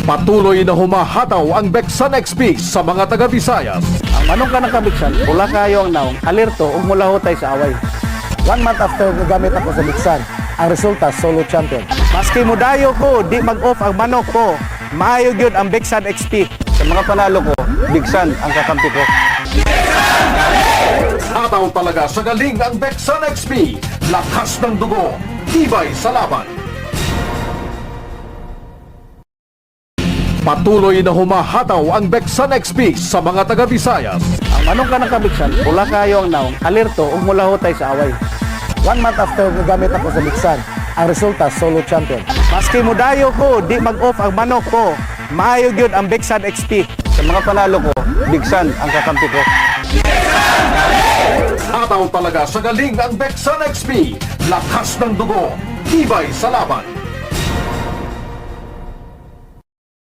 Patuloy na humahataw ang Beksan XP sa mga taga-Visayas. Ang manong ka ng kabiksan, wala kayo ang naong, alerto ug mula hotay sa away. 1 month after nagamit ako sa Biksan, ang resulta, solo champion. Maski mudayo ko, di mag-off ang manok ko. Maayo gyud ang Beksan XP. Sa mga panalo ko, Biksan ang kakampi ko. Hataw talaga sa galing ang Beksan XP. Lakas ng dugo, tibay sa laban. Patuloy na humahataw ang Beksan XP sa mga taga-Visayas. Ang manong ka ng kabiksan, wala kayo ang naong, alerto ug mula hotay sa away. 1 month after nagamit ako sa Biksan, ang resulta, solo champion. Maski mudayo ko, di mag-off ang manok ko. Maayo gyud ang Beksan XP. Sa mga panalo ko, Biksan ang kakampi ko. Hataw talaga sa galing ang Beksan XP. Lakas ng dugo, tibay sa laban.